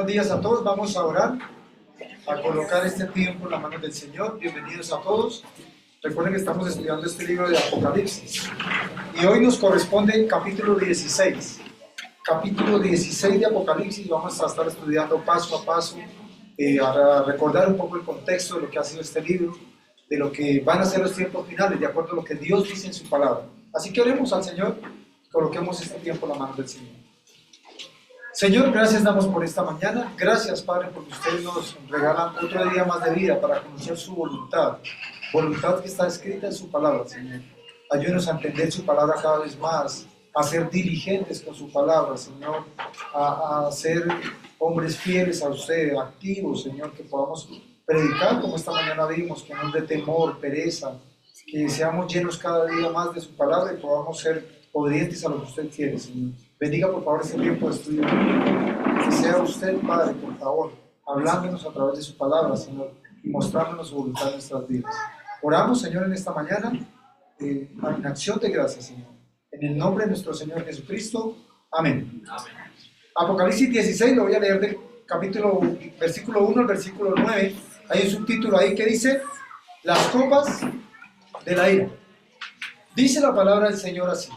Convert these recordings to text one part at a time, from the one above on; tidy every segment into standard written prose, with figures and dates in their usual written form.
Buenos días a todos. Vamos a orar, a colocar este tiempo en las manos del Señor. Bienvenidos a todos. Recuerden que estamos estudiando este libro de Apocalipsis. Y hoy nos corresponde el capítulo 16. Capítulo 16 de Apocalipsis. Vamos a estar estudiando paso a paso, para recordar un poco el contexto de lo que ha sido este libro, de lo que van a ser los tiempos finales, de acuerdo a lo que Dios dice en su palabra. Así que oremos al Señor, coloquemos este tiempo en las manos del Señor. Señor, gracias damos por esta mañana. Gracias, Padre, porque ustedes nos regalan otro día más de vida para conocer su voluntad. Voluntad que está escrita en su palabra, Señor. Ayúdenos a entender su palabra cada vez más, a ser diligentes con su palabra, Señor, a ser hombres fieles a usted, activos, Señor, que podamos predicar como esta mañana vimos, que no de temor, pereza, que seamos llenos cada día más de su palabra y podamos ser obedientes a lo que usted quiere, Señor. Bendiga por favor este tiempo de estudio. Que sea usted, Padre, por favor, hablándonos a través de su palabra, Señor, y mostrándonos su voluntad en nuestras vidas. Oramos, Señor, en esta mañana, en acción de gracias, Señor. En el nombre de nuestro Señor Jesucristo. Amén. Amén. Apocalipsis 16, lo voy a leer del versículo 1 al versículo 9. Hay un subtítulo ahí que dice, las copas de la ira. Dice la palabra del Señor así.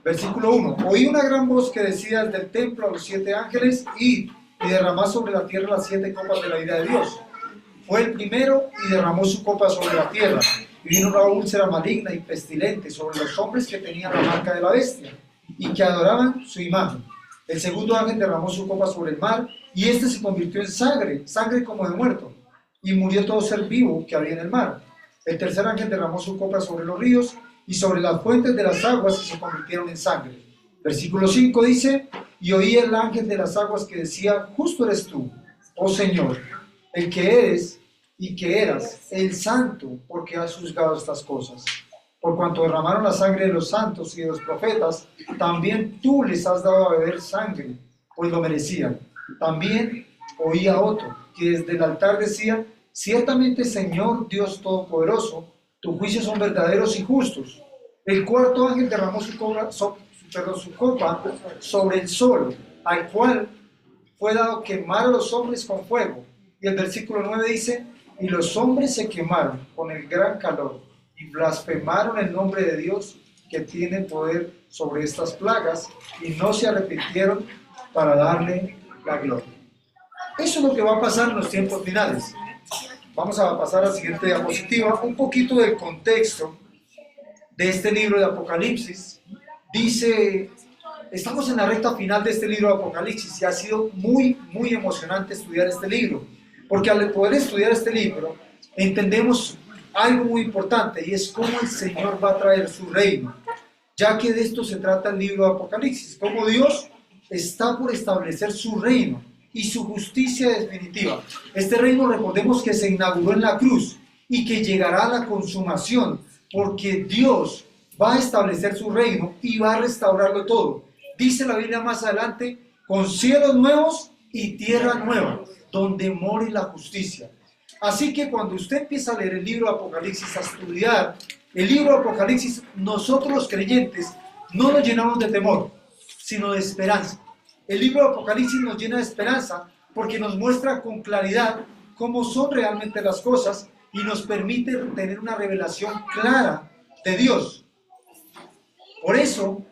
Versículo 1. Oí una gran voz que decía desde el templo a los 7 ángeles, id y derramad sobre la tierra las 7 copas de la ira de Dios. Fue el primero y derramó su copa sobre la tierra. Y vino una úlcera maligna y pestilente sobre los hombres que tenían la marca de la bestia y que adoraban su imagen. El segundo ángel derramó su copa sobre el mar y este se convirtió en sangre, sangre como de muerto, y murió todo ser vivo que había en el mar. El tercer ángel derramó su copa sobre los ríos y sobre las fuentes de las aguas y se convirtieron en sangre. Versículo 5 dice, y oí el ángel de las aguas que decía, justo eres tú, oh Señor, el que eres y que eras, el santo, porque has juzgado estas cosas. Por cuanto derramaron la sangre de los santos y de los profetas, también tú les has dado a beber sangre, pues lo merecían. También oí a otro, que desde el altar decía, ciertamente Señor Dios Todopoderoso, tus juicios son verdaderos y justos. El cuarto ángel derramó su copa sobre el sol, al cual fue dado quemar a los hombres con fuego. Y el versículo 9 dice, y los hombres se quemaron con el gran calor y blasfemaron el nombre de Dios que tiene poder sobre estas plagas y no se arrepintieron para darle la gloria. Eso es lo que va a pasar en los tiempos finales. Vamos a pasar a la siguiente diapositiva. Un poquito del contexto de este libro de Apocalipsis. Dice, estamos en la recta final de este libro de Apocalipsis y ha sido muy emocionante estudiar este libro. Porque al poder estudiar este libro, entendemos algo muy importante y es cómo el Señor va a traer su reino. Ya que de esto se trata el libro de Apocalipsis. Cómo Dios está por establecer su reino y su justicia definitiva. Este reino, recordemos que se inauguró en la cruz y que llegará a la consumación, porque Dios va a establecer su reino y va a restaurarlo todo. Dice la Biblia más adelante, con cielos nuevos y tierra nueva, donde more la justicia. Así que cuando usted empieza a leer el libro de Apocalipsis, a estudiar el libro de Apocalipsis, nosotros los creyentes no nos llenamos de temor, sino de esperanza. El libro de Apocalipsis nos llena de esperanza porque nos muestra con claridad cómo son realmente las cosas y nos permite tener una revelación clara de Dios. Por esto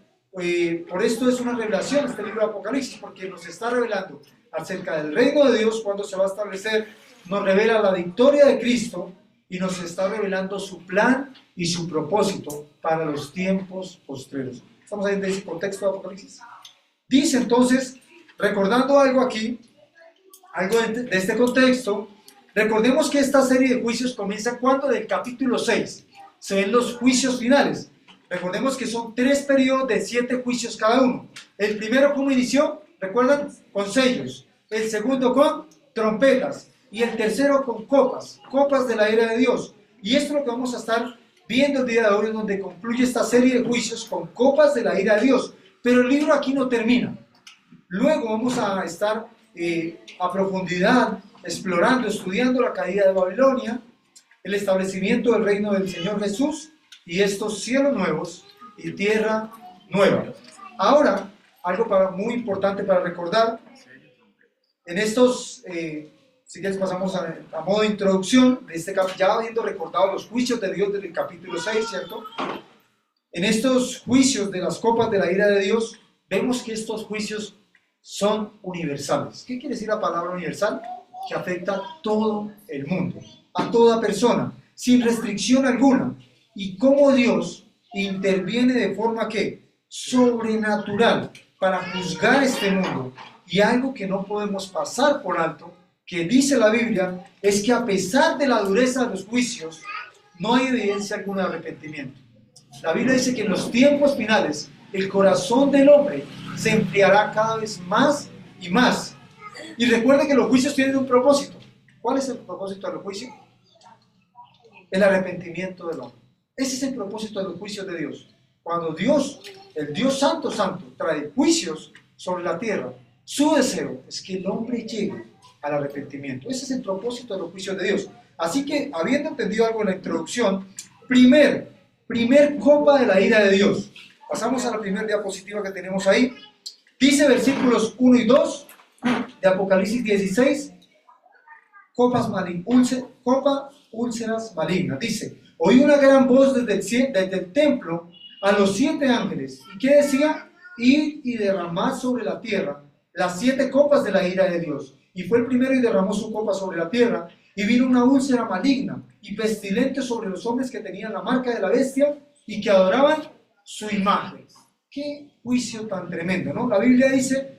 es una revelación este libro de Apocalipsis, porque nos está revelando acerca del reino de Dios, cuando se va a establecer, nos revela la victoria de Cristo y nos está revelando su plan y su propósito para los tiempos postreros. ¿Estamos ahí en ese contexto de Apocalipsis? Dice entonces, recordando algo aquí, algo de este contexto, recordemos que esta serie de juicios comienza cuando del capítulo 6 se ven los juicios finales. Recordemos que son 3 periodos de 7 juicios cada uno. El primero, ¿cómo inició? ¿Recuerdan? Con sellos. El segundo con trompetas. Y el tercero con copas de la ira de Dios. Y esto es lo que vamos a estar viendo el día de hoy, en donde concluye esta serie de juicios con copas de la ira de Dios. Pero el libro aquí no termina. Luego vamos a estar a profundidad explorando, estudiando la caída de Babilonia, el establecimiento del reino del Señor Jesús y estos cielos nuevos y tierra nueva. Ahora, algo muy importante para recordar, En estos, si quieres pasamos a modo de introducción, de ya habiendo recordado los juicios de Dios desde el capítulo 6, ¿cierto? En estos juicios de las copas de la ira de Dios, vemos que estos juicios son universales. ¿Qué quiere decir la palabra universal? Que afecta a todo el mundo, a toda persona, sin restricción alguna. Y cómo Dios interviene de forma que sobrenatural para juzgar este mundo. Y algo que no podemos pasar por alto, que dice la Biblia, es que a pesar de la dureza de los juicios, no hay evidencia alguna de arrepentimiento. La Biblia dice que en los tiempos finales el corazón del hombre se enfriará cada vez más y más. Y recuerde que los juicios tienen un propósito. ¿Cuál es el propósito de los juicios? El arrepentimiento del hombre. Ese es el propósito de los juicios de Dios. Cuando Dios, el Dios Santo Santo, trae juicios sobre la tierra, su deseo es que el hombre llegue al arrepentimiento. Ese es el propósito de los juicios de Dios. Así que, habiendo entendido algo en la introducción, primer copa de la ira de Dios. Pasamos a la primera diapositiva que tenemos ahí. Dice versículos 1 y 2 de Apocalipsis 16, úlceras malignas. Dice, oí una gran voz desde el templo a los 7 ángeles. ¿Y qué decía? Ir y derramar sobre la tierra las 7 copas de la ira de Dios. Y fue el primero y derramó su copa sobre la tierra. Y vino una úlcera maligna y pestilente sobre los hombres que tenían la marca de la bestia y que adoraban su imagen. Qué juicio tan tremendo, ¿no? La Biblia dice,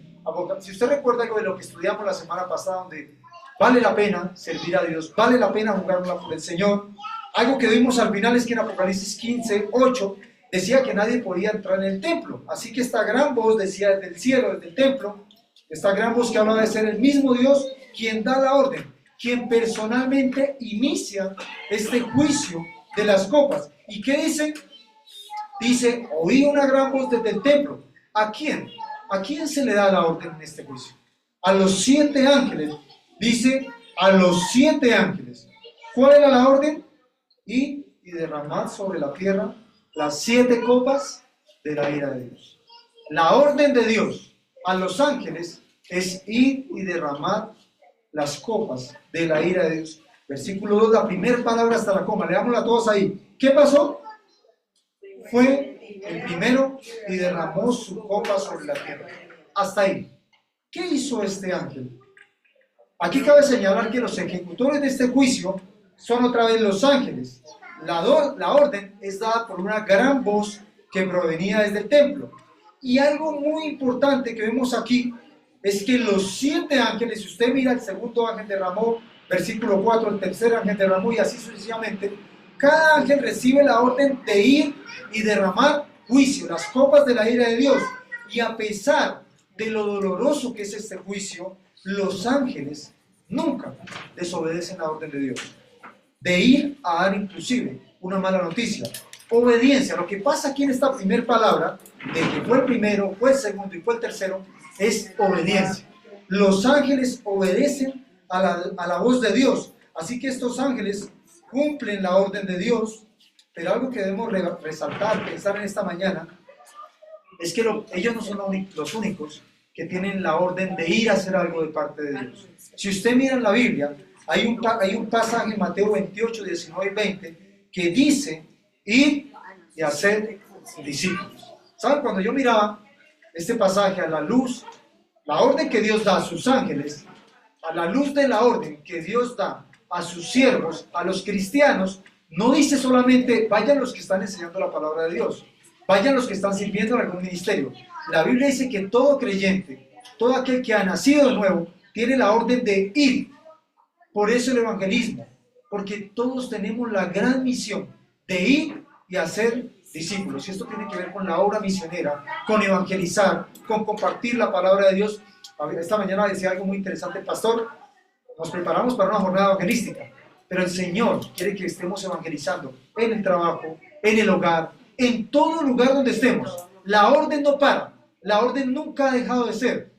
si usted recuerda algo de lo que estudiamos la semana pasada, donde vale la pena servir a Dios, vale la pena jugarla por el Señor. Algo que vimos al final es que en Apocalipsis 15, 8, decía que nadie podía entrar en el templo. Así que esta gran voz decía desde el cielo, desde el templo, esta gran voz que hablaba de ser el mismo Dios quien da la orden, quien personalmente inicia este juicio de las copas. ¿Y qué dice? Dice, oí una gran voz desde el templo. ¿A quién? ¿A quién se le da la orden en este juicio? A los 7 ángeles. Dice, a los 7 ángeles. ¿Cuál era la orden? Ir y derramar sobre la tierra las 7 copas de la ira de Dios. La orden de Dios a los ángeles es ir y derramar las copas de la ira de Dios. Versículo 2, la primera palabra hasta la coma. Leámosla todos ahí. ¿Qué pasó? Fue el primero y derramó su copa sobre la tierra. Hasta ahí. ¿Qué hizo este ángel? Aquí cabe señalar que los ejecutores de este juicio son otra vez los ángeles. La orden es dada por una gran voz que provenía desde el templo. Y algo muy importante que vemos aquí es que los 7 ángeles, si usted mira, el segundo ángel derramó, versículo 4, el tercer ángel derramó y así sucesivamente, cada ángel recibe la orden de ir y derramar juicio, las copas de la ira de Dios. Y a pesar de lo doloroso que es este juicio, los ángeles nunca desobedecen la orden de Dios. De ir a dar inclusive una mala noticia. Obediencia. Lo que pasa aquí en esta primera palabra, de que fue el primero, fue el segundo y fue el tercero, es obediencia. Los ángeles obedecen a la voz de Dios. Así que estos ángeles cumplen la orden de Dios, pero algo que debemos resaltar, pensar en esta mañana, es que ellos no son los únicos que tienen la orden de ir a hacer algo de parte de Dios. Si usted mira en la Biblia, hay un pasaje en Mateo 28, 19 y 20, que dice, ir y hacer discípulos. ¿Saben? Cuando yo miraba este pasaje a la luz, la orden que Dios da a sus ángeles, a la luz de la orden que Dios da a sus siervos, a los cristianos, no dice solamente vayan los que están enseñando la palabra de Dios, vayan los que están sirviendo en algún ministerio. La Biblia dice que todo creyente, todo aquel que ha nacido de nuevo, tiene la orden de ir. Por eso el evangelismo, porque todos tenemos la gran misión de ir y hacer discípulos. Y esto tiene que ver con la obra misionera, con evangelizar, con compartir la palabra de Dios. Esta mañana decía algo muy interesante el pastor. Nos preparamos para una jornada evangelística, pero el Señor quiere que estemos evangelizando en el trabajo, en el hogar, en todo lugar donde estemos. La orden no para, la orden nunca ha dejado de ser.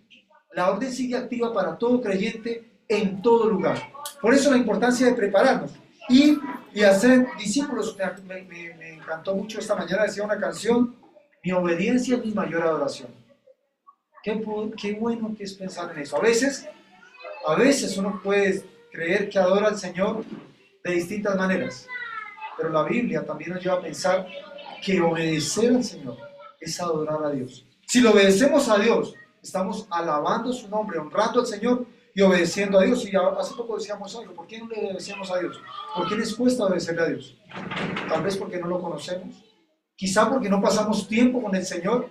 La orden sigue activa para todo creyente en todo lugar. Por eso la importancia de prepararnos y hacer discípulos. Me encantó mucho esta mañana, decía una canción, mi obediencia es mi mayor adoración. Qué bueno que es pensar en eso. A veces A veces uno puede creer que adora al Señor de distintas maneras, pero la Biblia también nos lleva a pensar que obedecer al Señor es adorar a Dios. Si lo obedecemos a Dios, estamos alabando su nombre, honrando al Señor y obedeciendo a Dios. Y hace poco decíamos algo, ¿por qué no le obedecemos a Dios? ¿Por qué les cuesta obedecerle a Dios? Tal vez porque no lo conocemos, quizá porque no pasamos tiempo con el Señor,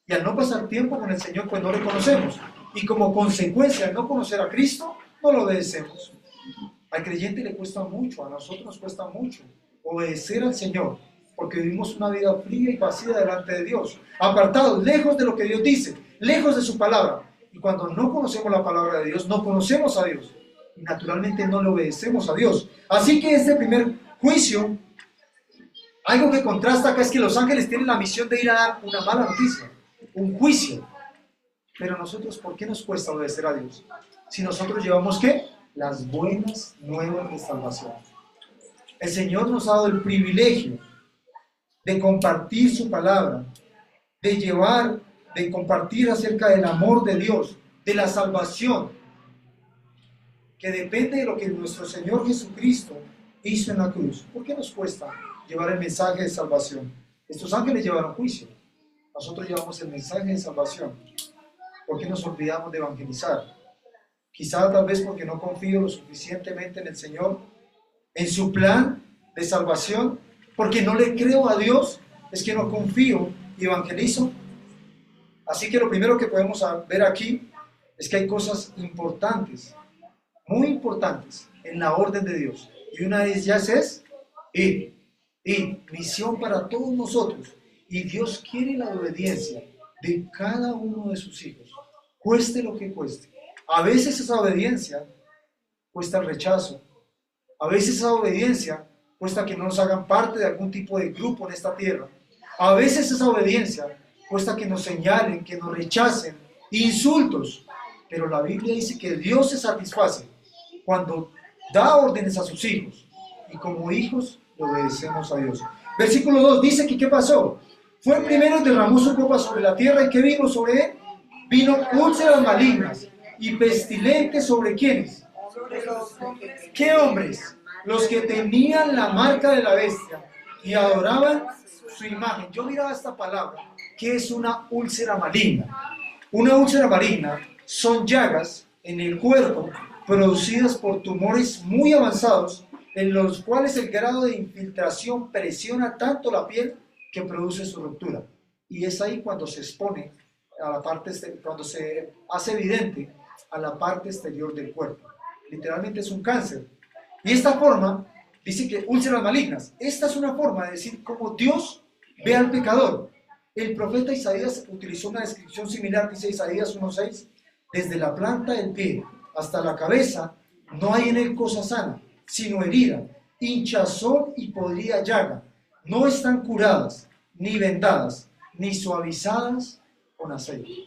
y al no pasar tiempo con el Señor, pues no le conocemos. Y como consecuencia de no conocer a Cristo, no lo obedecemos. Al creyente le cuesta mucho, a nosotros nos cuesta mucho obedecer al Señor, porque vivimos una vida fría y vacía delante de Dios, apartados, lejos de lo que Dios dice, lejos de su palabra. Y cuando no conocemos la palabra de Dios, no conocemos a Dios, y naturalmente no le obedecemos a Dios. Así que este primer juicio, algo que contrasta acá es que los ángeles tienen la misión de ir a dar una mala noticia, un juicio. Pero nosotros, ¿por qué nos cuesta obedecer a Dios? Si nosotros llevamos, ¿qué? Las buenas nuevas de salvación. El Señor nos ha dado el privilegio de compartir su palabra, de compartir acerca del amor de Dios, de la salvación, que depende de lo que nuestro Señor Jesucristo hizo en la cruz. ¿Por qué nos cuesta llevar el mensaje de salvación? Estos ángeles llevaron juicio, nosotros llevamos el mensaje de salvación. ¿Por qué nos olvidamos de evangelizar? Quizá tal vez porque no confío lo suficientemente en el Señor, en su plan de salvación, porque no le creo a Dios, es que no confío y evangelizo. Así que lo primero que podemos ver aquí es que hay cosas importantes, muy importantes, en la orden de Dios. Y una de ellas es ir, misión para todos nosotros. Y Dios quiere la obediencia de cada uno de sus hijos, cueste lo que cueste. A veces esa obediencia cuesta el rechazo. A veces esa obediencia cuesta que no nos hagan parte de algún tipo de grupo en esta tierra. A veces esa obediencia cuesta que nos señalen, que nos rechacen, insultos. Pero la Biblia dice que Dios se satisface cuando da órdenes a sus hijos. Y como hijos le obedecemos a Dios. Versículo 2 dice que ¿qué pasó? Fue el primero y derramó su copa sobre la tierra. ¿Y qué vino sobre él? Vino úlceras malignas y pestilentes. ¿Sobre quiénes? ¿Qué hombres? Los que tenían la marca de la bestia y adoraban su imagen. Yo miraba esta palabra, ¿qué es una úlcera maligna? Una úlcera maligna son llagas en el cuerpo producidas por tumores muy avanzados, en los cuales el grado de infiltración presiona tanto la piel que produce su ruptura. Y es ahí cuando se expone a la parte, cuando se hace evidente a la parte exterior del cuerpo. Literalmente es un cáncer. Y esta forma, dice que úlceras malignas, esta es una forma de decir cómo Dios ve al pecador. El profeta Isaías utilizó una descripción similar, dice Isaías 1:6, desde la planta del pie hasta la cabeza, no hay en él cosa sana, sino herida, hinchazón y podrida llaga. No están curadas, ni vendadas, ni suavizadas con aceite.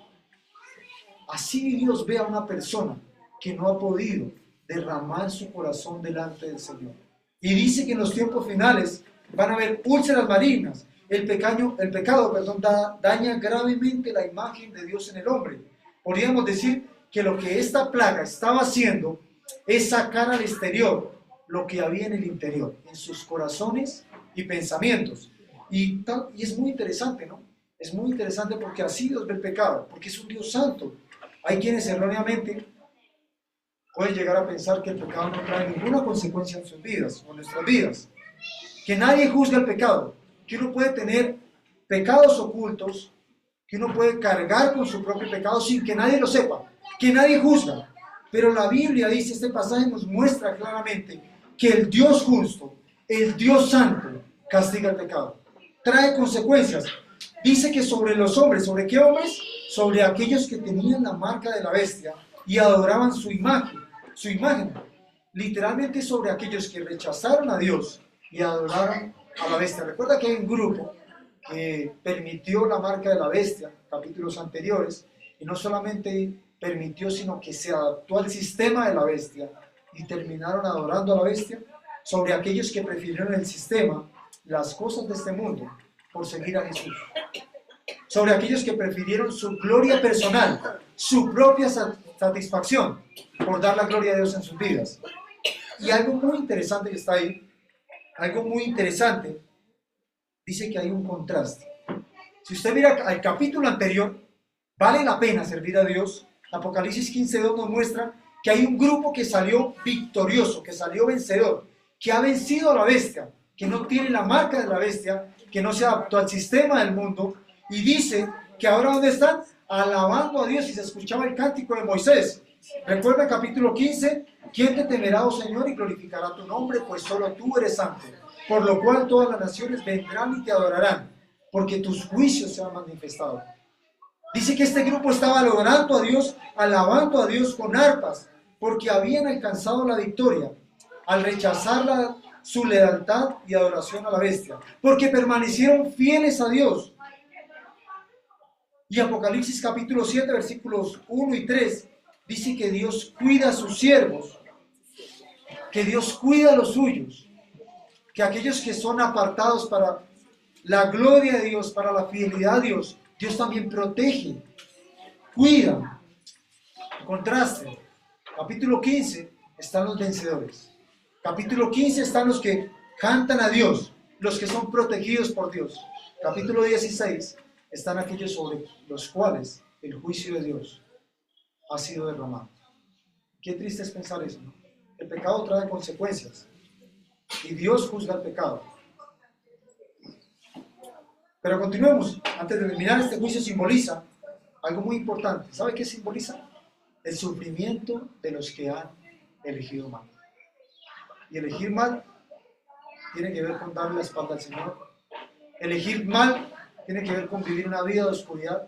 Así Dios ve a una persona que no ha podido derramar su corazón delante del Señor. Y dice que en los tiempos finales van a haber úlceras malignas. El pecado, daña gravemente la imagen de Dios en el hombre. Podríamos decir que lo que esta plaga estaba haciendo es sacar al exterior lo que había en el interior, en sus corazones y pensamientos. Y es muy interesante, ¿no? Es muy interesante porque así Dios ve el pecado, porque es un Dios santo. Hay quienes erróneamente pueden llegar a pensar que el pecado no trae ninguna consecuencia en sus vidas o en nuestras vidas. Que nadie juzga el pecado, que uno puede tener pecados ocultos, que uno puede cargar con su propio pecado sin que nadie lo sepa, que nadie juzga. Pero la Biblia dice, este pasaje nos muestra claramente que el Dios justo, el Dios santo, castiga el pecado. Trae consecuencias. Dice que sobre los hombres, ¿sobre qué hombres? Sobre aquellos que tenían la marca de la bestia y adoraban su imagen. Su imagen. Literalmente sobre aquellos que rechazaron a Dios y adoraron a la bestia. Recuerda que hay un grupo que permitió la marca de la bestia, capítulos anteriores, y no solamente permitió, sino que se adaptó al sistema de la bestia y terminaron adorando a la bestia. Sobre aquellos que prefirieron el sistema, las cosas de este mundo, por seguir a Jesús. Sobre aquellos que prefirieron su gloria personal, su propia satisfacción por dar la gloria a Dios en sus vidas. Y algo muy interesante que está ahí, algo muy interesante, dice que hay un contraste. Si usted mira al capítulo anterior, vale la pena servir a Dios. Apocalipsis 15:2 nos muestra que hay un grupo que salió victorioso, que salió vencedor, que ha vencido a la bestia, que no tiene la marca de la bestia, que no se adaptó al sistema del mundo, y dice que ahora ¿dónde están? Alabando a Dios, y se escuchaba el cántico de Moisés. Recuerda capítulo 15, ¿quién te temerá, oh Señor, y glorificará tu nombre? Pues solo tú eres santo, por lo cual todas las naciones vendrán y te adorarán, porque tus juicios se han manifestado. Dice que este grupo estaba adorando a Dios, alabando a Dios con arpas, porque habían alcanzado la victoria al rechazar su lealtad y adoración a la bestia, porque permanecieron fieles a Dios. Y Apocalipsis capítulo 7, versículos 1 y 3, dice que Dios cuida a sus siervos, que Dios cuida a los suyos, que aquellos que son apartados para la gloria de Dios, para la fidelidad a Dios, Dios también protege, cuida. Contraste. Capítulo 15 están los vencedores. Capítulo 15 están los que cantan a Dios, los que son protegidos por Dios. Capítulo 16 están aquellos sobre los cuales el juicio de Dios ha sido derramado. Qué triste es pensar eso, ¿no? El pecado trae consecuencias y Dios juzga el pecado. Pero continuemos. Antes de terminar, este juicio simboliza algo muy importante. ¿Sabe qué simboliza? El sufrimiento de los que han elegido mal. Y elegir mal tiene que ver con darle la espalda al Señor. Elegir mal tiene que ver con vivir una vida de oscuridad.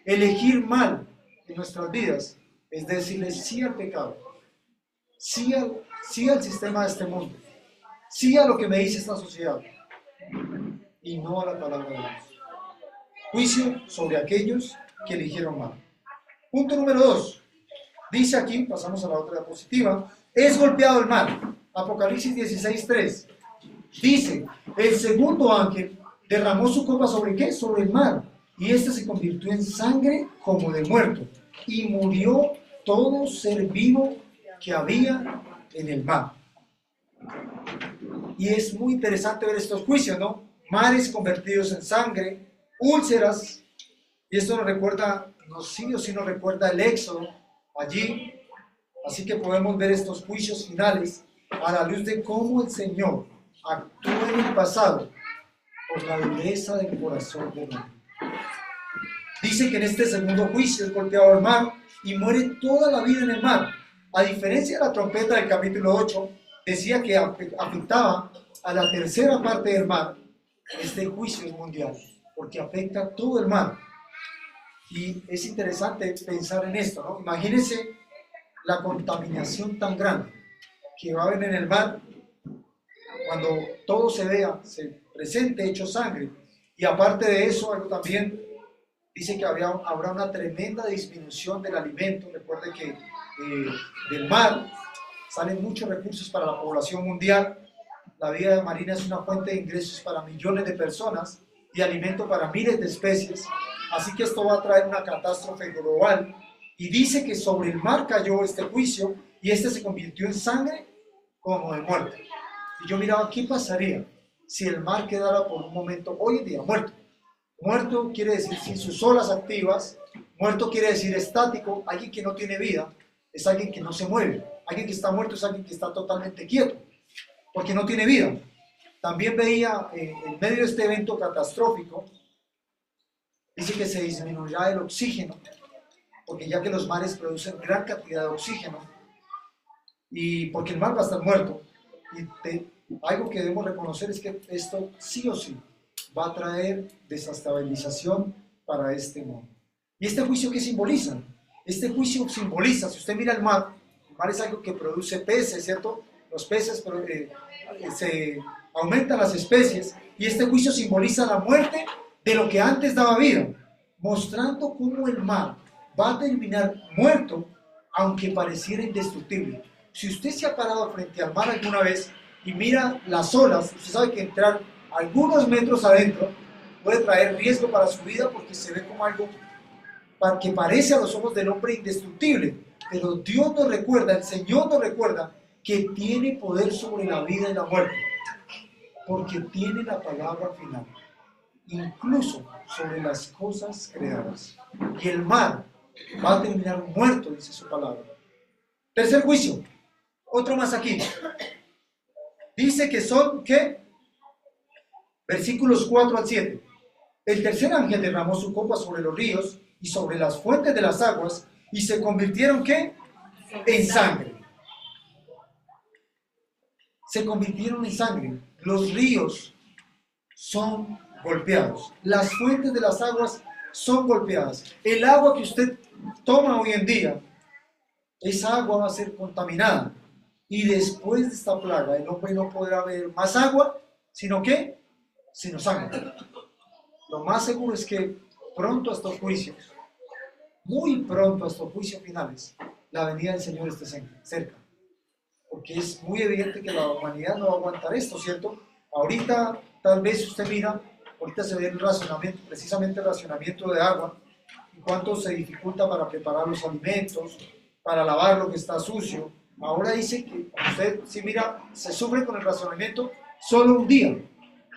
Elegir mal en nuestras vidas es decirle sí al pecado, sí al sistema de este mundo, sí a lo que me dice esta sociedad y no a la palabra de Dios. Juicio sobre aquellos que eligieron mal. Punto número 2. Dice aquí, pasamos a la otra diapositiva, es golpeado el mar. Apocalipsis 16:3. Dice, el segundo ángel derramó su copa ¿sobre qué? Sobre el mar. Y este se convirtió en sangre como de muerto. Y murió todo ser vivo que había en el mar. Y es muy interesante ver estos juicios, ¿no? Mares convertidos en sangre, úlceras. Y esto nos recuerda, sí o sí nos recuerda el Éxodo allí. Así que podemos ver estos juicios finales a la luz de cómo el Señor actuó en el pasado por la dureza del corazón del hombre. Dice que en este segundo juicio es golpeado el mar y muere toda la vida en el mar. A diferencia de la trompeta del capítulo 8, decía que afectaba a la tercera parte del mar. Este juicio es mundial, porque afecta a todo el mar. Y es interesante pensar en esto, ¿no? Imagínense la contaminación tan grande que va a haber en el mar cuando todo se vea, se presente hecho sangre. Y aparte de eso, algo también dice que habrá una tremenda disminución del alimento. Recuerde que del mar salen muchos recursos para la población mundial. La vida marina es una fuente de ingresos para millones de personas y alimento para miles de especies. Así que esto va a traer una catástrofe global. Y dice que sobre el mar cayó este juicio y este se convirtió en sangre como de muerte. Y yo miraba, ¿qué pasaría si el mar quedara por un momento, hoy en día, muerto? Muerto quiere decir sin sus olas activas, muerto quiere decir estático, alguien que no tiene vida, es alguien que no se mueve. Alguien que está muerto es alguien que está totalmente quieto, porque no tiene vida. También veía en medio de este evento catastrófico, dice que se disminuirá el oxígeno, porque ya que los mares producen gran cantidad de oxígeno, y porque el mar va a estar muerto, y algo que debemos reconocer es que esto sí o sí va a traer desestabilización para este mundo. ¿Y este juicio qué simboliza? Este juicio simboliza, si usted mira el mar es algo que produce peces, ¿cierto? Los peces se aumentan las especies, y este juicio simboliza la muerte de lo que antes daba vida, mostrando cómo el mar va a terminar muerto, aunque pareciera indestructible. Si usted se ha parado frente al mar alguna vez y mira las olas, usted sabe que entrar algunos metros adentro puede traer riesgo para su vida, porque se ve como algo que parece a los ojos del hombre indestructible, pero Dios nos recuerda, el Señor nos recuerda que tiene poder sobre la vida y la muerte, porque tiene la palabra final, incluso sobre las cosas creadas. Y el mar va a terminar muerto, dice su palabra. Tercer juicio, otro más aquí. Dice que son, ¿qué? Versículos 4 al 7. El tercer ángel derramó su copa sobre los ríos y sobre las fuentes de las aguas, y se convirtieron, ¿qué? En sangre. Se convirtieron en sangre. Los ríos son golpeados. Las fuentes de las aguas son golpeadas. El agua que usted toma hoy en día, esa agua va a ser contaminada. Y después de esta plaga, el hombre no podrá beber más agua, sino ¿qué? Sino sangre. Lo más seguro es que pronto a estos juicios, muy pronto a estos juicios finales, la venida del Señor esté cerca. Porque es muy evidente que la humanidad no va a aguantar esto, ¿cierto? Ahorita, tal vez usted mira, ahorita se ve el racionamiento, precisamente el racionamiento de agua, y cuánto se dificulta para preparar los alimentos, para lavar lo que está sucio. Ahora dice que usted, si mira, se sufre con el racionamiento solo un día,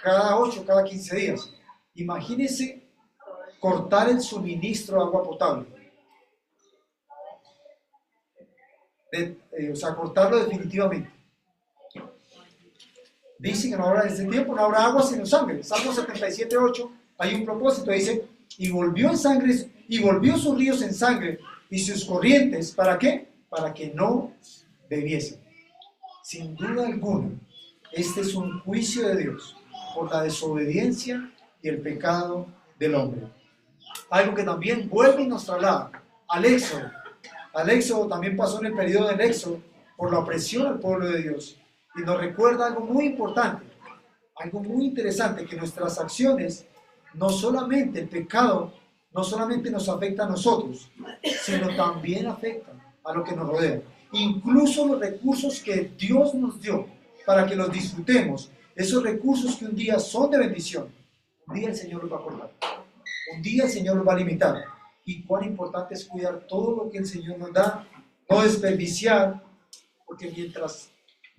cada 8, cada 15 días. Imagínese cortar el suministro de agua potable. O sea, cortarlo definitivamente. Dice que no habrá, en ese tiempo no habrá agua sino sangre. Salmo 77:8, hay un propósito, dice, y volvió en sangre, y volvió sus ríos en sangre, y sus corrientes, ¿para qué? Para que no bebiesen. Sin duda alguna, este es un juicio de Dios por la desobediencia y el pecado del hombre. Algo que también vuelve y nos traslada al Éxodo. Al Éxodo también pasó en el periodo del Éxodo por la opresión al pueblo de Dios. Y nos recuerda algo muy importante, algo muy interesante, que nuestras acciones, no solamente el pecado, no solamente nos afecta a nosotros, sino también afecta a lo que nos rodea. Incluso los recursos que Dios nos dio para que los disfrutemos, esos recursos que un día son de bendición, un día el Señor los va a cortar, un día el Señor los va a limitar. Y cuán importante es cuidar todo lo que el Señor nos da, no desperdiciar, porque mientras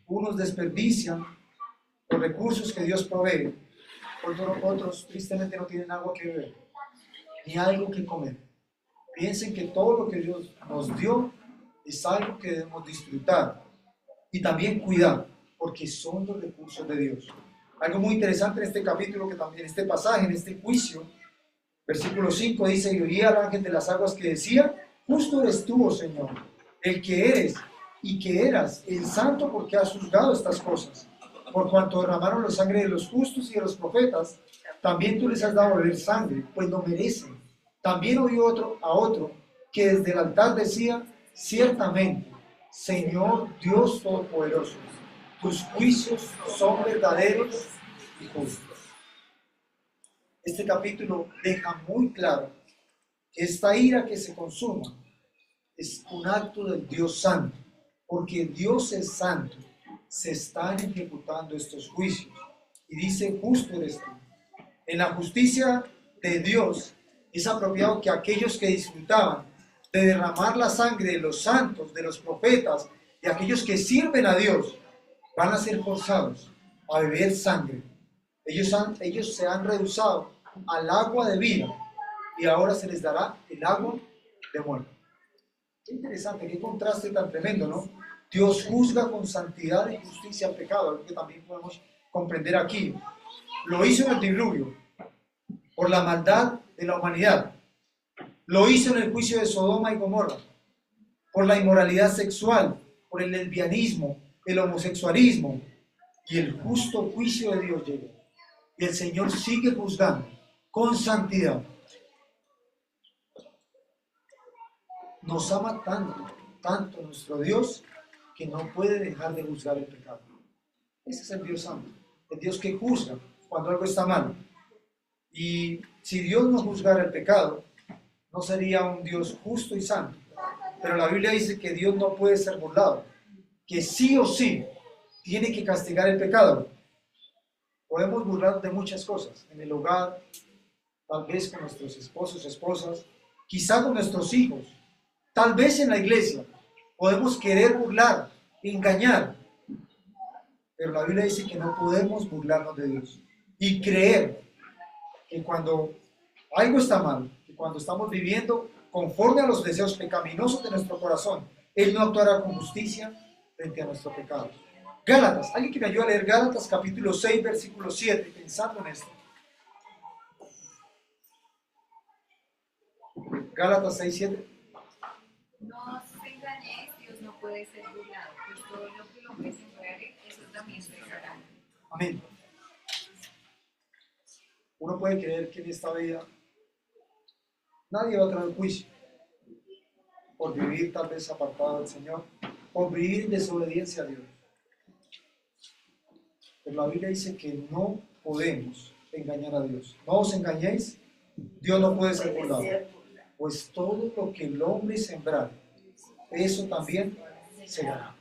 unos desperdician los recursos que Dios provee, otros tristemente no tienen agua que beber, ni algo que comer. Piensen que todo lo que Dios nos dio es algo que debemos disfrutar y también cuidar, porque son los recursos de Dios. Algo muy interesante en este capítulo, que también en este pasaje, en este juicio, versículo 5 dice, y oía al ángel de las aguas que decía, justo eres tú, oh Señor, el que eres y que eras el santo, porque has juzgado estas cosas. Por cuanto derramaron la sangre de los justos y de los profetas, también tú les has dado a beber sangre, pues lo merecen. También oyó a otro que desde el altar decía, ciertamente, Señor Dios Todopoderoso, tus juicios son verdaderos y justos. Este capítulo deja muy claro que esta ira que se consuma es un acto del Dios Santo, porque Dios es santo. Se están ejecutando estos juicios y dice, justo eres tú. En la justicia de Dios es apropiado que aquellos que disfrutaban de derramar la sangre de los santos, de los profetas, de aquellos que sirven a Dios, van a ser forzados a beber sangre. Ellos se han rehusado al agua de vida y ahora se les dará el agua de muerte. Qué interesante, qué contraste tan tremendo, ¿no? Dios juzga con santidad y justicia al pecado, algo que también podemos comprender aquí. Lo hizo en el diluvio, por la maldad de la humanidad. Lo hizo en el juicio de Sodoma y Gomorra, por la inmoralidad sexual, por el lesbianismo, el homosexualismo, y el justo juicio de Dios llegó. Y el Señor sigue juzgando con santidad. Nos ama tanto nuestro Dios, que no puede dejar de juzgar el pecado. Ese es el Dios santo, el Dios que juzga cuando algo está mal. Y si Dios no juzgara el pecado, no sería un Dios justo y santo. Pero la Biblia dice que Dios no puede ser burlado, que sí o sí tiene que castigar el pecado. Podemos burlar de muchas cosas, en el hogar, tal vez con nuestros esposos, esposas, quizá con nuestros hijos, tal vez en la iglesia, podemos querer burlar, engañar, pero la Biblia dice que no podemos burlarnos de Dios y creer que cuando algo está mal, que cuando estamos viviendo conforme a los deseos pecaminosos de nuestro corazón, Él no actuará con justicia frente a nuestro pecado. Gálatas, alguien que me ayude a leer Gálatas capítulo 6, versículo 7, pensando en esto. Gálatas 6, 7. No os engañéis, Dios no puede ser burlado, pues todo lo que el hombre sembrare, eso también segará. Amén. Uno puede creer que en esta vida nadie va a traer juicio por vivir tal vez apartado del Señor, por vivir en desobediencia a Dios. Pero la Biblia dice que no podemos engañar a Dios. No os engañéis, Dios no puede ser burlado. Pues todo lo que el hombre sembrar, eso también segará.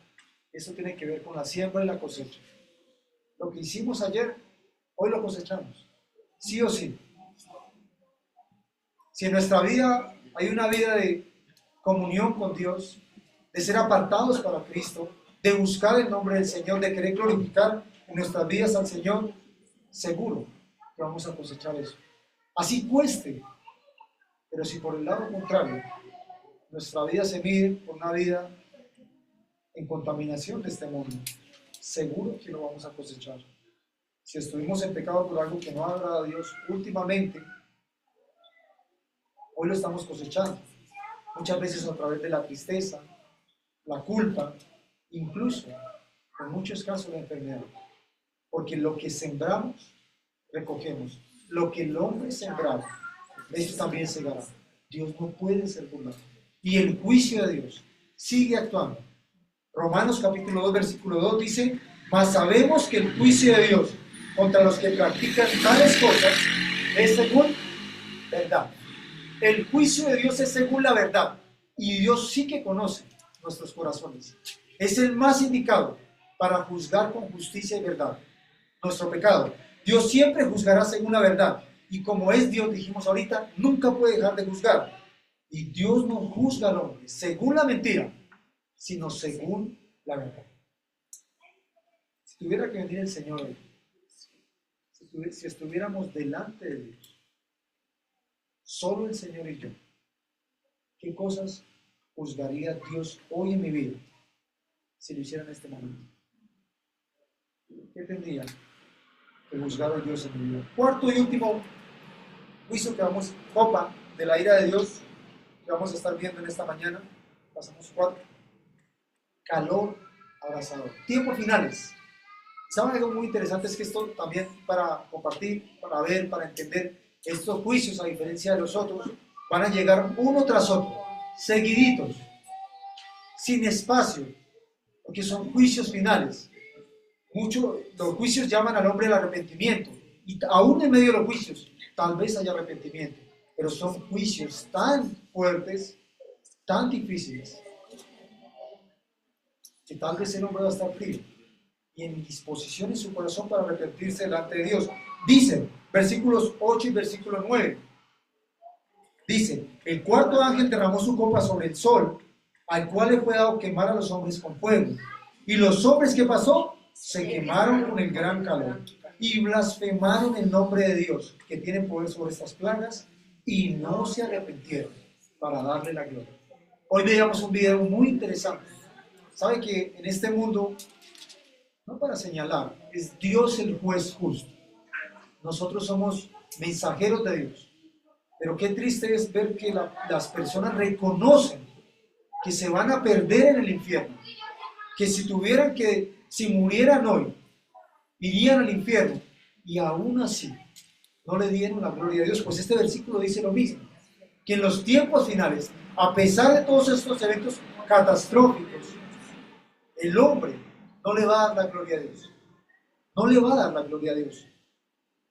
Eso tiene que ver con la siembra y la cosecha. Lo que hicimos ayer, hoy lo cosechamos. Sí o sí. Si en nuestra vida hay una vida de comunión con Dios, de ser apartados para Cristo, de buscar el nombre del Señor, de querer glorificar en nuestras vidas al Señor, seguro que vamos a cosechar eso. Así cueste. Pero si por el lado contrario, nuestra vida se mide por una vida en contaminación de este mundo, seguro que lo vamos a cosechar. Si estuvimos en pecado por algo que no agrada a Dios últimamente, hoy lo estamos cosechando. Muchas veces a través de la tristeza, la culpa, incluso en muchos casos la enfermedad. Porque lo que sembramos, recogemos. Lo que el hombre sembraba, esto también segará. Dios no puede ser burlado. Y el juicio de Dios sigue actuando. Romanos capítulo 2, versículo 2 dice: mas sabemos que el juicio de Dios contra los que practican tales cosas es según verdad. El juicio de Dios es según la verdad. Y Dios sí que conoce nuestros corazones. Es el más indicado para juzgar con justicia y verdad nuestro pecado. Dios siempre juzgará según la verdad. Y como es Dios, dijimos ahorita, nunca puede dejar de juzgar. Y Dios no juzga al hombre según la mentira, sino según la verdad. Si tuviera que venir el Señor hoy, si estuviéramos delante de Dios, solo el Señor y yo, ¿qué cosas juzgaría Dios hoy en mi vida si lo hiciera en este momento? ¿Qué tendría que juzgar a Dios en mi vida? Cuarto y último juicio que vamos, copa de la ira de Dios, que vamos a estar viendo en esta mañana. Pasamos 4. Calor abrasador. Tiempos finales. ¿Saben algo muy interesante? Es que esto también para compartir, para ver, para entender, estos juicios, a diferencia de los otros, van a llegar uno tras otro, seguiditos, sin espacio, porque son juicios finales. Los juicios llaman al hombre al arrepentimiento, y aún en medio de los juicios, tal vez haya arrepentimiento, pero son juicios tan fuertes, tan difíciles, que tal vez el hombre va a estar frío y en disposición en su corazón para arrepentirse delante de Dios. Dice, versículos 8 y versículo 9, dice: el cuarto ángel derramó su copa sobre el sol, al cual le fue dado quemar a los hombres con fuego. Y los hombres, ¿qué pasó? Se quemaron con el gran calor y blasfemaron el nombre de Dios, que tiene poder sobre estas plagas, y no se arrepintieron para darle la gloria. Hoy veíamos un video muy interesante. ¿Sabe que en este mundo, no para señalar, es Dios el juez justo? Nosotros somos mensajeros de Dios. Pero qué triste es ver que las personas reconocen que se van a perder en el infierno. Que si murieran hoy, irían al infierno. Y aún así, no le dieron la gloria a Dios. Pues este versículo dice lo mismo. Que en los tiempos finales, a pesar de todos estos eventos catastróficos, el hombre no le va a dar la gloria a Dios. No le va a dar la gloria a Dios.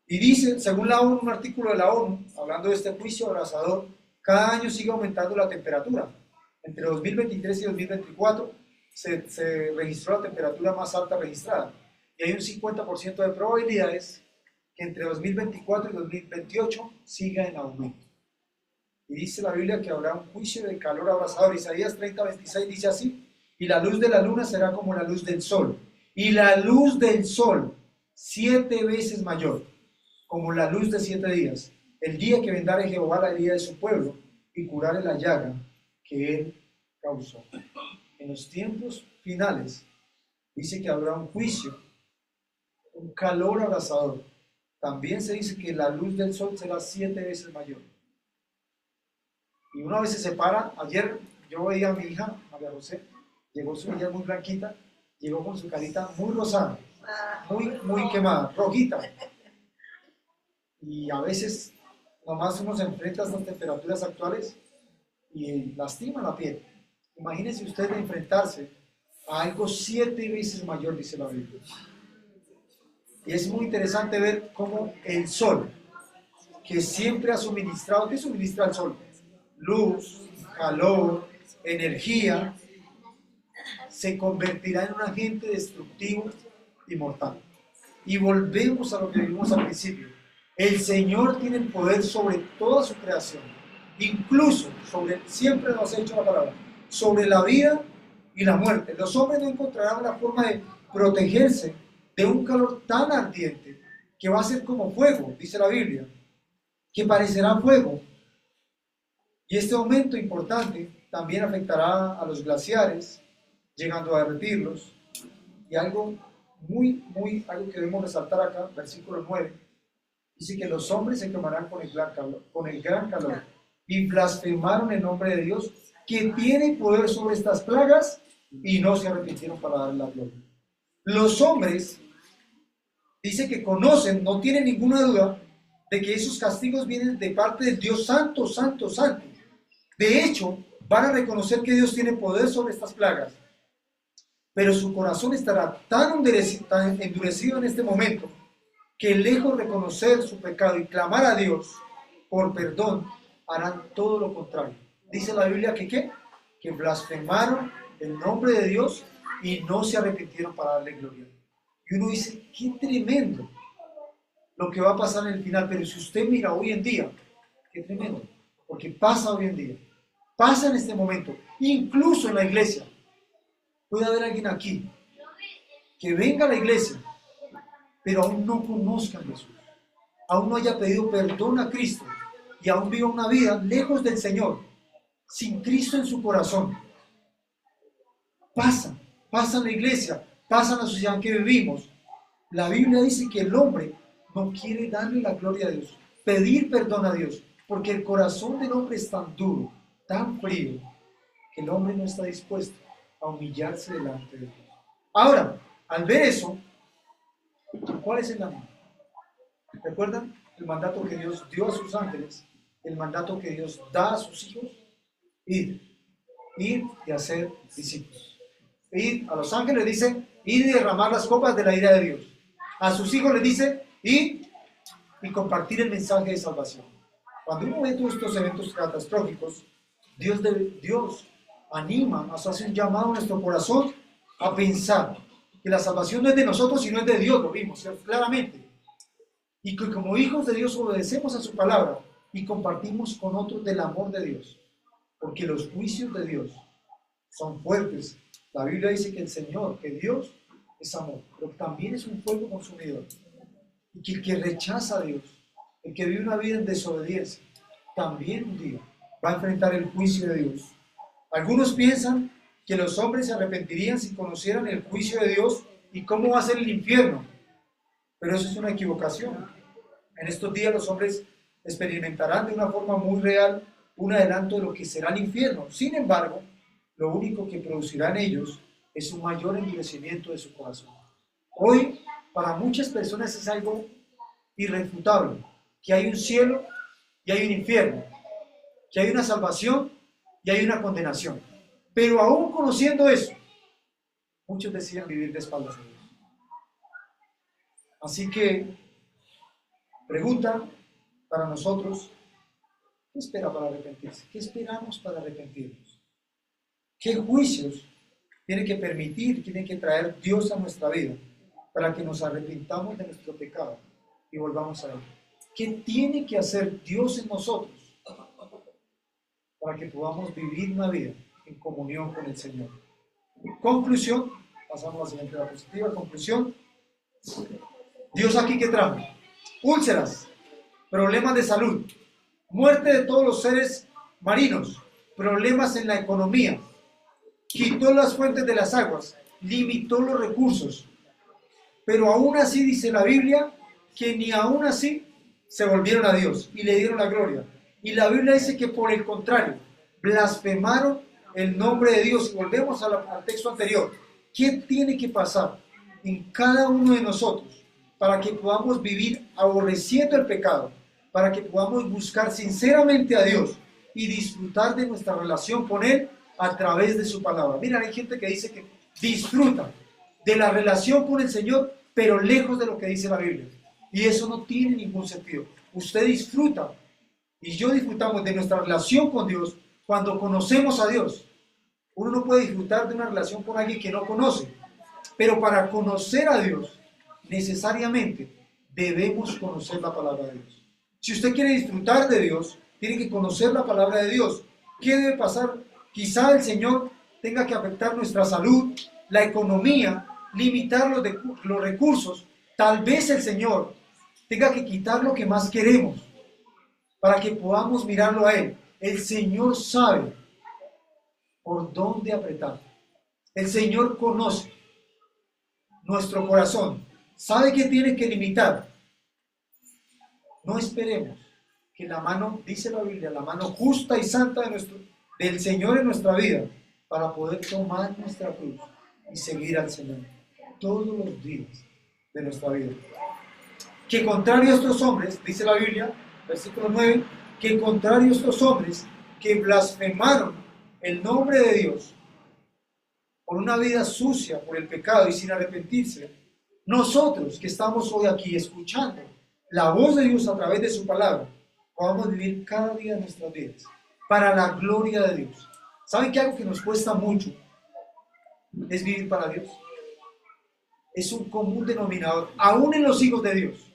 Y dice, según la ONU, un artículo de la ONU, hablando de este juicio abrasador, cada año sigue aumentando la temperatura. Entre 2023 y 2024 se registró la temperatura más alta registrada. Y hay un 50% de probabilidades que entre 2024 y 2028 siga en aumento. Y dice la Biblia que habrá un juicio de calor abrasador. Isaías 30:26 dice así: y la luz de la luna será como la luz del sol, y la luz del sol 7 veces mayor, como la luz de 7 días, el día que vendare Jehová la herida de su pueblo, y curare la llaga que él causó. En los tiempos finales, dice que habrá un juicio, un calor abrasador. También se dice que la luz del sol será 7 veces mayor. Y una vez se separa. Ayer yo veía a mi hija, María José, llegó su hija muy blanquita, llegó con su carita muy rosada, muy quemada, rojita. Y a veces nomás uno se enfrenta a estas temperaturas actuales y lastima la piel. Imagínense usted enfrentarse a algo 7 veces mayor, dice la Biblia. Y es muy interesante ver cómo el sol, que siempre ha suministrado, ¿qué suministra el sol? Luz, calor, energía, se convertirá en un agente destructivo y mortal. Y volvemos a lo que vimos al principio. El Señor tiene el poder sobre toda su creación, incluso sobre, siempre nos ha dicho la palabra, sobre la vida y la muerte. Los hombres no encontrarán una forma de protegerse de un calor tan ardiente que va a ser como fuego, dice la Biblia, que parecerá fuego. Y este aumento importante también afectará a los glaciares, llegando a derretirlos. Y algo algo que debemos resaltar acá, versículo 9, dice que los hombres se quemarán con el gran calor, y blasfemaron el nombre de Dios, que tiene poder sobre estas plagas, y no se arrepintieron para darle la gloria. Los hombres, dice que conocen, no tienen ninguna duda, de que esos castigos vienen de parte del Dios Santo, Santo, Santo. De hecho, van a reconocer que Dios tiene poder sobre estas plagas, pero su corazón estará tan endurecido en este momento, que lejos de reconocer su pecado y clamar a Dios por perdón, harán todo lo contrario. Dice la Biblia que ¿qué? Que blasfemaron el nombre de Dios y no se arrepintieron para darle gloria. Y uno dice, qué tremendo lo que va a pasar en el final. Pero si usted mira hoy en día, qué tremendo, porque pasa hoy en día, pasa en este momento, incluso en la iglesia. Puede haber alguien aquí que venga a la iglesia, pero aún no conozca a Jesús, aún no haya pedido perdón a Cristo y aún viva una vida lejos del Señor, sin Cristo en su corazón. Pasa en la iglesia, pasa en la sociedad en que vivimos. La Biblia dice que el hombre no quiere darle la gloria a Dios, pedir perdón a Dios, porque el corazón del hombre es tan duro, tan frío, que el hombre no está dispuesto a humillarse delante de Dios. Ahora, al ver eso, ¿cuál es el mandato? ¿Recuerdan el mandato que Dios dio a sus ángeles? El mandato que Dios da a sus hijos: ir y hacer discípulos. Ir a los ángeles dice: ir y derramar las copas de la ira de Dios. A sus hijos les dice: ir y compartir el mensaje de salvación. Cuando uno ve todos estos eventos catastróficos, Dios anima, nos hace un llamado a nuestro corazón a pensar que la salvación no es de nosotros, sino es de Dios. Lo vimos claramente. Y que como hijos de Dios obedecemos a su palabra y compartimos con otros del amor de Dios, porque los juicios de Dios son fuertes. La Biblia dice que el Señor, que Dios es amor, pero también es un fuego consumidor, y que el que rechaza a Dios, el que vive una vida en desobediencia, también un día va a enfrentar el juicio de Dios. Algunos piensan que los hombres se arrepentirían si conocieran el juicio de Dios y cómo va a ser el infierno, pero eso es una equivocación. En estos días los hombres experimentarán de una forma muy real un adelanto de lo que será el infierno. Sin embargo, lo único que producirá en ellos es un mayor endurecimiento de su corazón. Hoy, para muchas personas es algo irrefutable, que hay un cielo y hay un infierno, que hay una salvación y hay una condenación. Pero aún conociendo eso, muchos deciden vivir de espaldas a Dios. Así que, pregunta para nosotros: ¿qué espera para arrepentirse? ¿Qué esperamos para arrepentirnos? ¿Qué juicios tiene que permitir, tiene que traer Dios a nuestra vida para que nos arrepintamos de nuestro pecado y volvamos a Él? ¿Qué tiene que hacer Dios en nosotros para que podamos vivir una vida en comunión con el Señor. Conclusión, pasamos a la siguiente diapositiva. Conclusión, Dios aquí que trajo úlceras, problemas de salud, muerte de todos los seres marinos, problemas en la economía, quitó las fuentes de las aguas, limitó los recursos, pero aún así dice la Biblia que ni aún así se volvieron a Dios y le dieron la gloria. Y la Biblia dice que por el contrario, blasfemaron el nombre de Dios. Y volvemos al texto anterior. ¿Qué tiene que pasar en cada uno de nosotros para que podamos vivir aborreciendo el pecado? Para que podamos buscar sinceramente a Dios y disfrutar de nuestra relación con Él a través de su palabra. Mira, hay gente que dice que disfruta de la relación con el Señor, pero lejos de lo que dice la Biblia. Y eso no tiene ningún sentido. Usted disfruta y yo disfrutamos de nuestra relación con Dios cuando conocemos a Dios. Uno no puede disfrutar de una relación con alguien que no conoce, pero para conocer a Dios necesariamente debemos conocer la palabra de Dios. Si usted quiere disfrutar de Dios, tiene que conocer la palabra de Dios. ¿Qué debe pasar? Quizá el Señor tenga que afectar nuestra salud, la economía, limitar los recursos. Tal vez el Señor tenga que quitar lo que más queremos para que podamos mirarlo a Él. El Señor sabe por dónde apretar. El Señor conoce nuestro corazón. Sabe que tiene que limitar. No esperemos que la mano, dice la Biblia, la mano justa y santa del Señor en nuestra vida, para poder tomar nuestra cruz y seguir al Señor todos los días de nuestra vida. Que contrario a estos hombres, dice la Biblia, versículo 9, que contrario a estos hombres que blasfemaron el nombre de Dios por una vida sucia, por el pecado y sin arrepentirse, nosotros que estamos hoy aquí escuchando la voz de Dios a través de su palabra, podamos vivir cada día de nuestras vidas para la gloria de Dios. ¿Saben que algo que nos cuesta mucho es vivir para Dios? Es un común denominador, aún en los hijos de Dios.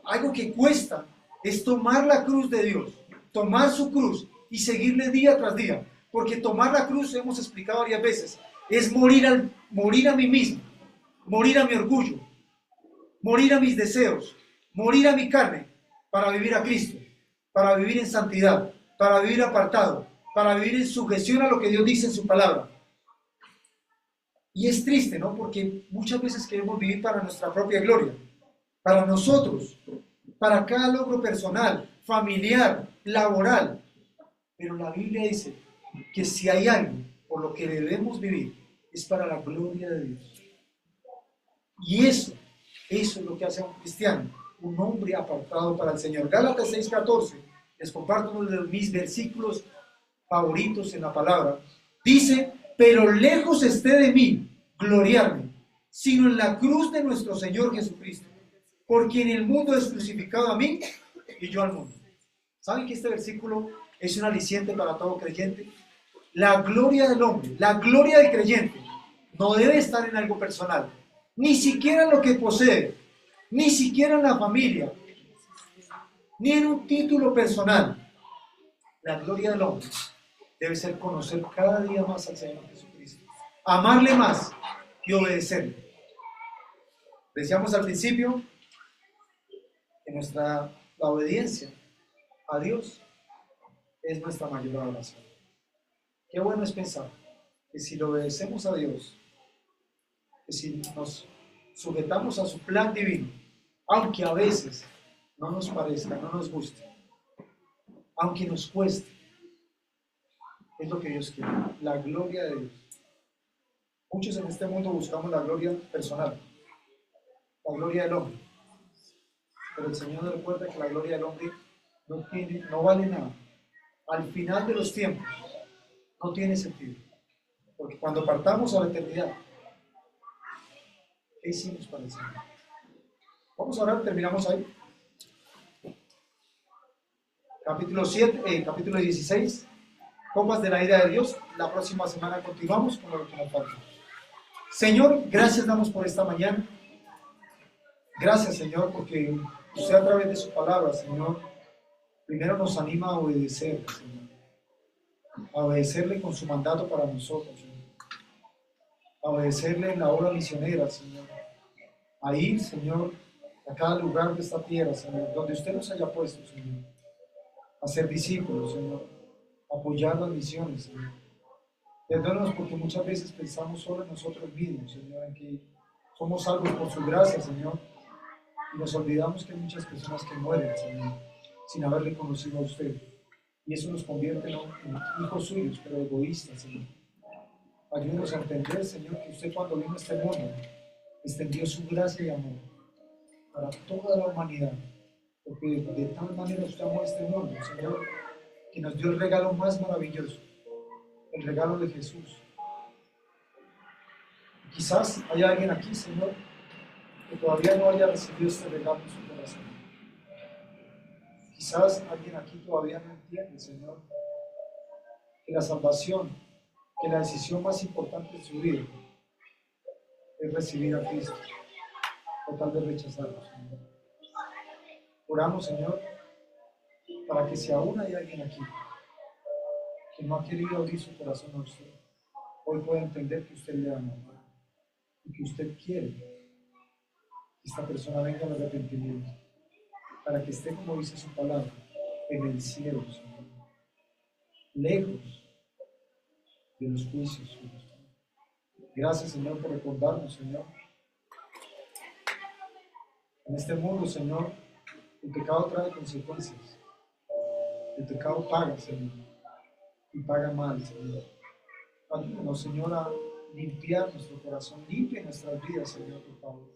Algo que cuesta es tomar la cruz de Dios, tomar su cruz y seguirle día tras día. Porque tomar la cruz, hemos explicado varias veces, es morir a mí mismo, morir a mi orgullo, morir a mis deseos, morir a mi carne para vivir a Cristo, para vivir en santidad, para vivir apartado, para vivir en sujeción a lo que Dios dice en su palabra. Y es triste, ¿no? Porque muchas veces queremos vivir para nuestra propia gloria, para nosotros, para cada logro personal, familiar, laboral. Pero la Biblia dice que si hay algo por lo que debemos vivir, es para la gloria de Dios. Y eso es lo que hace a un cristiano, un hombre apartado para el Señor. Gálatas 6:14, les comparto uno de mis versículos favoritos en la palabra. Dice: pero lejos esté de mí gloriarme, sino en la cruz de nuestro Señor Jesucristo, por quien el mundo es crucificado a mí y yo al mundo. ¿Saben que este versículo es un aliciente para todo creyente? La gloria del hombre, la gloria del creyente, no debe estar en algo personal, ni siquiera en lo que posee, ni siquiera en la familia, ni en un título personal. La gloria del hombre debe ser conocer cada día más al Señor Jesucristo, amarle más y obedecerle. Decíamos al principio que la obediencia a Dios es nuestra mayor adoración. Qué bueno es pensar que si le obedecemos a Dios, que si nos sujetamos a su plan divino, aunque a veces no nos parezca, no nos guste, aunque nos cueste, es lo que Dios quiere, la gloria de Dios. Muchos en este mundo buscamos la gloria personal, la gloria del hombre, pero el Señor nos recuerda que la gloria del hombre no vale nada. Al final de los tiempos no tiene sentido, porque cuando partamos a la eternidad, ¿qué hicimos para el Señor? Vamos a orar, terminamos ahí. Capítulo 16, copas de la ira de Dios. La próxima semana continuamos con lo que nos falta. Señor, gracias damos por esta mañana. Gracias, Señor, porque usted a través de su palabra, Señor, primero nos anima a obedecer, Señor. a obedecerle con su mandato para nosotros, Señor. A obedecerle en la obra misionera, Señor. A ir, Señor, a cada lugar de esta tierra, Señor, donde usted nos haya puesto, Señor. A ser discípulos, Señor. A apoyar las misiones, Señor. Perdónanos porque muchas veces pensamos solo en nosotros mismos, Señor, en que somos salvos por su gracia, Señor. Y nos olvidamos que hay muchas personas que mueren, Señor, sin haberle conocido a usted. Y eso nos convierte en hijos suyos, pero egoístas, Señor. Ayúdenos a entender, Señor, que usted cuando vino a este mundo extendió su gracia y amor para toda la humanidad. Porque de tal manera usted amó a este mundo, Señor, que nos dio el regalo más maravilloso, el regalo de Jesús. Y quizás hay alguien aquí, Señor, que todavía no haya recibido este regalo en su corazón. Quizás alguien aquí todavía no entiende, Señor, que la salvación, que la decisión más importante de su vida es recibir a Cristo, o tal vez rechazarlo, Señor. Oramos, Señor, para que si aún hay alguien aquí que no ha querido abrir su corazón a usted, hoy pueda entender que usted le ama y que usted quiere que esta persona venga al arrepentimiento, para que esté, como dice su palabra, en el cielo, Señor, lejos de los juicios suyos. Gracias, Señor, por recordarnos, Señor. En este mundo, Señor, el pecado trae consecuencias. El pecado paga, Señor, y paga mal, Señor. Ayúdanos, Señor, a limpiar nuestro corazón, limpia nuestras vidas, Señor, por favor.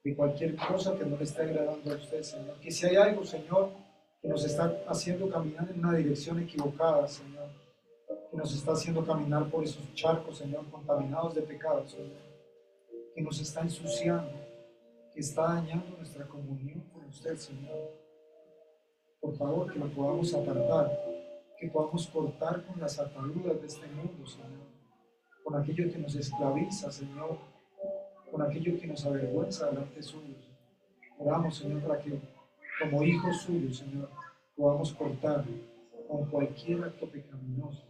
De cualquier cosa que no le esté agradando a usted, Señor. Que si hay algo, Señor, que nos está haciendo caminar en una dirección equivocada, Señor, que nos está haciendo caminar por esos charcos, Señor, contaminados de pecado, Señor, que nos está ensuciando, que está dañando nuestra comunión con usted, Señor. Por favor, que lo podamos apartar, que podamos cortar con las ataduras de este mundo, Señor, con aquello que nos esclaviza, Señor, con aquello que nos avergüenza delante suyo. Oramos, Señor, para que como hijos suyos, Señor, podamos cortar con cualquier acto pecaminoso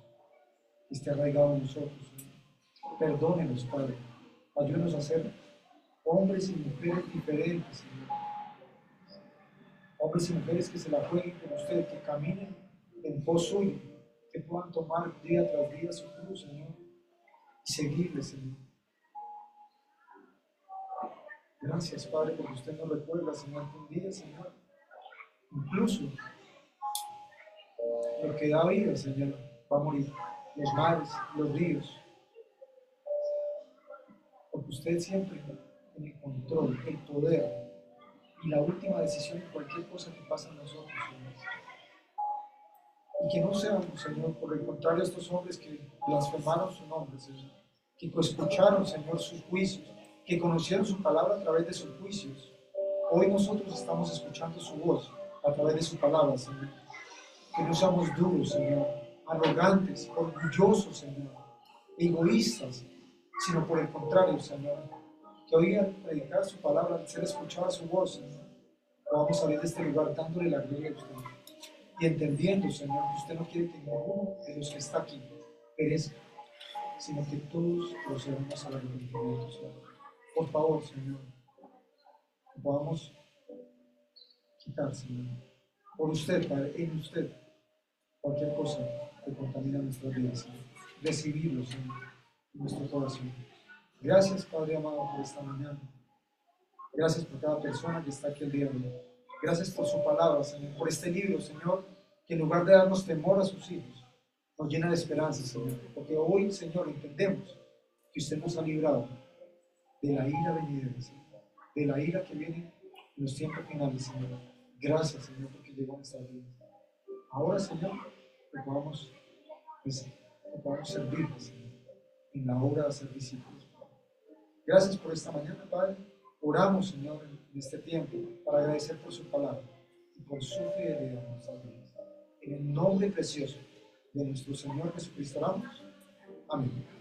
que esté arraigado en nosotros, Señor. Perdónenos, Padre. Ayúdenos a ser hombres y mujeres diferentes, Señor. Hombres y mujeres que se la jueguen con usted, que caminen en pos suyo, que puedan tomar día tras día su cruz, Señor, y seguirle, Señor. Gracias, Padre, porque usted nos recuerda, Señor, que un día, Señor, incluso lo que da vida, Señor, va a morir. Los mares, los ríos, porque usted siempre tiene el control, el poder y la última decisión en cualquier cosa que pasa en nosotros, Señor. Y que no seamos, Señor, por el contrario, estos hombres que blasfemaron su nombre, Señor, que escucharon, Señor, sus juicios, que conocieron su palabra a través de sus juicios. Hoy nosotros estamos escuchando su voz a través de su palabra, Señor. Que no seamos duros, Señor, arrogantes, orgullosos, Señor, egoístas, sino por el contrario, Señor, que hoy al predicar su palabra, al ser escuchada su voz, Señor, podamos salir de este lugar dándole la gloria a usted y entendiendo, Señor, que usted no quiere que ninguno de los que está aquí perezca, sino que todos procedamos al arrepentimiento, Señor. Por favor, Señor, que podamos quitar, Señor, por usted, Padre, en usted, cualquier cosa que contamina nuestras vidas, Señor. Recibirlo, Señor, en nuestro corazón. Gracias, Padre amado, por esta mañana. Gracias por cada persona que está aquí el día de hoy. Gracias por su palabra, Señor, por este libro, Señor, que en lugar de darnos temor a sus hijos, nos llena de esperanza, Señor. Porque hoy, Señor, entendemos que usted nos ha librado de la ira venidera, Señor, de la ira que viene en los tiempos finales, Señor. Gracias, Señor, porque llegó a nuestras vidas. Ahora, Señor, que podamos servirle, Señor, en la obra de hacer discípulos. Gracias por esta mañana, Padre. Oramos, Señor, en este tiempo para agradecer por su palabra y por su fidelidad en nuestras vidas. En el nombre precioso de nuestro Señor Jesucristo oramos. Amén.